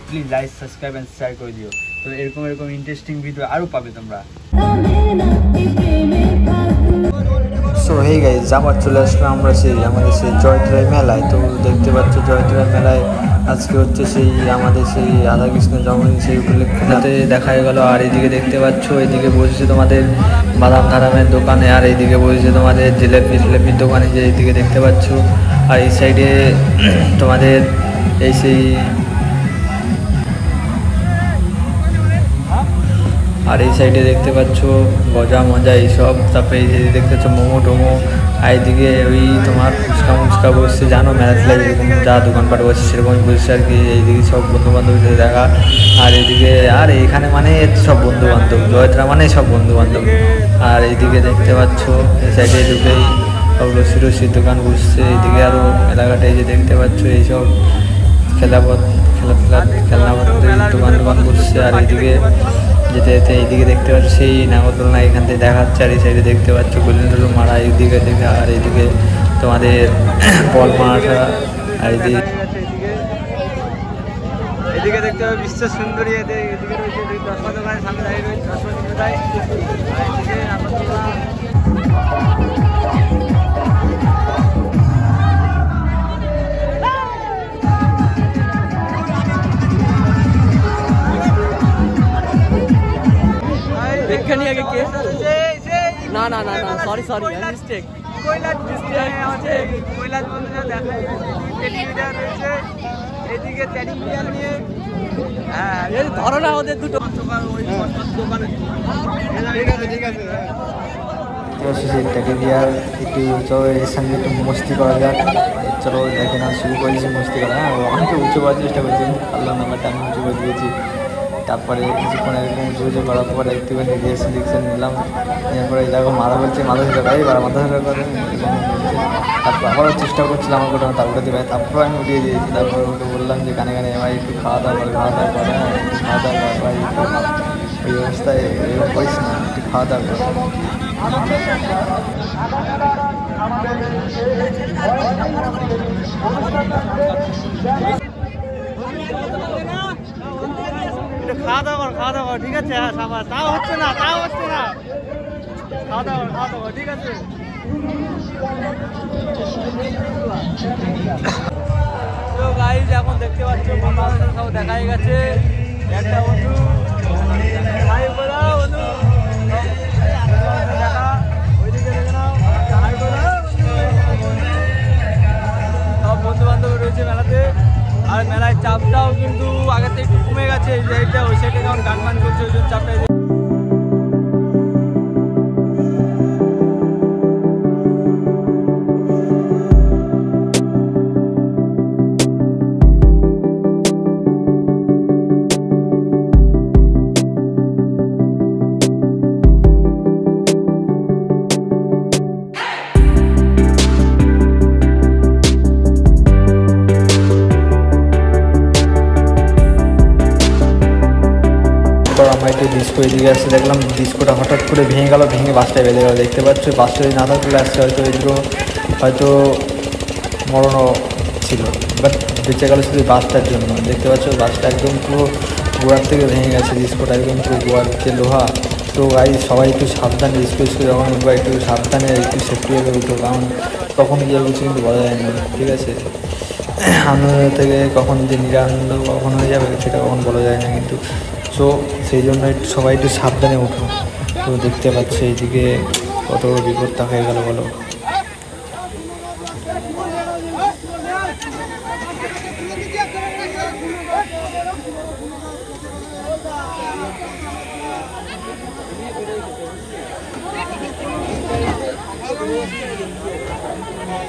Please like subscribe and share করে দিও। তো এরকম ইন্টারেস্টিং ভিডিও আরও পাবে তোমরা। সো হেই গাইস, আবার চলে আসলাম আমরা আমাদের সেই জয়ত্রয় মেলায়। তো দেখতে পাচ্ছ জয়ত্রয় মেলায় আজকে হচ্ছে আমাদের রাধাকৃষ্ণের জন্মদিন, সেই উপলক্ষে দেখা গেল। আর এইদিকে দেখতে পাচ্ছ এদিকে বসেছে তোমাদের বাদাম ধারামের দোকানে, আর এইদিকে বসেছে তোমাদের জিলেপির দোকানে, যে এইদিকে দেখতে পাচ্ছ। আর এই সাইডে তোমাদের আর এই সাইডে দেখতে পাচ্ছ গজা মজা এইসব। তারপরে এই সাইডে দেখতে পাচ্ছ মোমো টোমো। আর এইদিকে ওই তোমার ফুচকা বসছে, জানো মেলাতে যা দোকানপাট বসছে সেরকমই বসছে আর কি। এইদিকে সব বন্ধুবান্ধবের সাথে দেখা। আর এইদিকে এখানে মানে সব বন্ধুবান্ধব, জয়ত্রা মানে সব বন্ধুবান্ধব। আর এইদিকে দেখতে পাচ্ছ এই সাইডে ঢুকেই সব লস্যির দোকান বসছে। এইদিকে আরও এলাকাটা এই যে দেখতে পাচ্ছ এইসব খেলনাপত্রের দোকান বসছে। আর এইদিকে যেতে এইদিকে দেখতে পাচ্ছ সেই নাগরদোলনা এখান থেকে দেখাচ্ছে। আর এই সাইডে দেখতে পাচ্ছ গোল্ডেন মারা এইদিকে দেখে। আর এইদিকে তোমাদের বল মারাটা। আর এদিকে দেখতে পাবে বিশ্ব সুন্দরী। এদিকে রয়েছে দশমা দোকানের সামনে দাঁড়িয়ে রয়েছে দশমা সম্প্রদায়। আর এদিকে না সরি মিস্টেক। এদিকে ধরো না ওদের দুটো। ঠিক আছে একটু চলো এর সঙ্গে একটু মস্তি করা যাক। চলো দেখে না শুরু করেছি মস্তি করা। হ্যাঁ, অনেকে উঁচু করার চেষ্টা করছি, পারলাম না, বাট আমি উঁচু করে দিয়েছি। তারপরে কিছুক্ষণ এরকম উঁচু করার পরে একটুখানি রিয়েকশন নিলাম। এরপরে দেখো মাথা বলছে মাথা ধরে মাথা ধরে করে। তারপর আবারও চেষ্টা করছিলাম আমার কোথাও তারপরে দেবে। তারপর আমি উঠিয়ে দিয়েছি। তারপর ওকে বললাম যে কানে ভাই একটু খাওয়া দাওয়া করে ভাই ওই অবস্থায় এরকম করিস না, একটু খাওয়া দাওয়া করে। খাওয়া দাওয়া ঠিক আছে। হ্যাঁ সাবাস, তাও হচ্ছে না খাওয়া দাওয়া ঠিক আছে। তো গাইস এখন দেখতে পাচ্ছ বন্ধু সব দেখাই গেছে। একটা বন্ধু সব বন্ধু বান্ধব রয়েছে মেলাতে। আর মেলায় চাপটাও কিন্তু আগের থেকে একটু কমে গেছে। এই সাইডটা ওই সাইডে যখন গান করছে ওই জন্য চাপটা আমরা একটু ডিস্কো এদিকে আসতে দেখলাম ডিস্কোটা হঠাৎ করে ভেঙে বাসটায় বেঁধে গেল। দেখতে পাচ্ছ বাসটা যদি না থাকলে আসছে হয়তো মরণও ছিল, বাট বেঁচে গেল শুধু বাসটার জন্য। দেখতে পাচ্ছ বাসটা একদম পুরো গোড়ার থেকে ভেঙে গেছে, ডিস্কোটা একদম পুরো গোড়ার যে লোহা। তো সবাই একটু সাবধানে ডিস্কো যখন উঠবো একটু সাবধানে একটু সেফটি হয়ে উঠো, কারণ কখন গিয়ে কিছু কিন্তু বলা যায় না। ঠিক আছে, আনন্দ থেকে কখন যে নিরানন্দ কখন হয়ে যাবে সেটা কখন বলা যায় না কিন্তু। সো সেই জন্য সবাই একটু সাবধানে উঠো। তো দেখতে পাচ্ছ এইদিকে কত বড় বিপদটা হয়ে গেল বলো।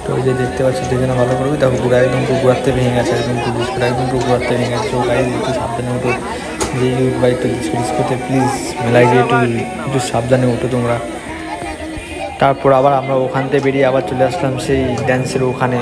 তো ওই যে দেখতে পাচ্ছি দুজনে ভালো করবি, দেখো পুরো একদম পুকুরাতে ভেঙে গেছে, একদম পুকুর একদম পুকুরাতে ভেঙে গেছে। তো গাড়ি একটু সাবধানে উঠো, যে বা একটু ডিসকোতে প্লিজ মেলায় গিয়ে একটু সাবধানে উঠো তোমরা। তারপর আবার আমরা ওখান থেকে বেরিয়ে আবার চলে আসলাম সেই ড্যান্সের ওখানে।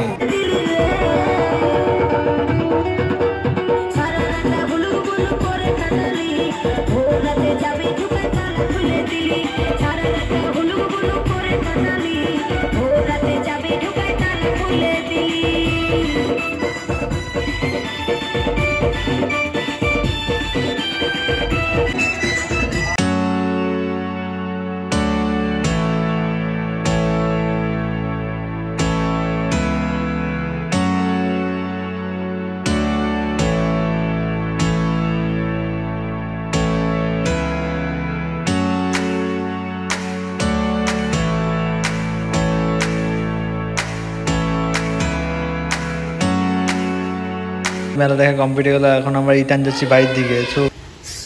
মেলা দেখা কমপ্লিট হয়ে গেলো, এখন আমরা রিটার্ন যাচ্ছি বাড়ির দিকে।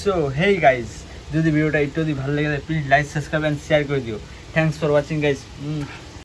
সো হেই গাইজ, যদি ভিডিওটা একটু যদি ভালো লেগে যায় please like subscribe and share করে দিও। Thanks for watching guys.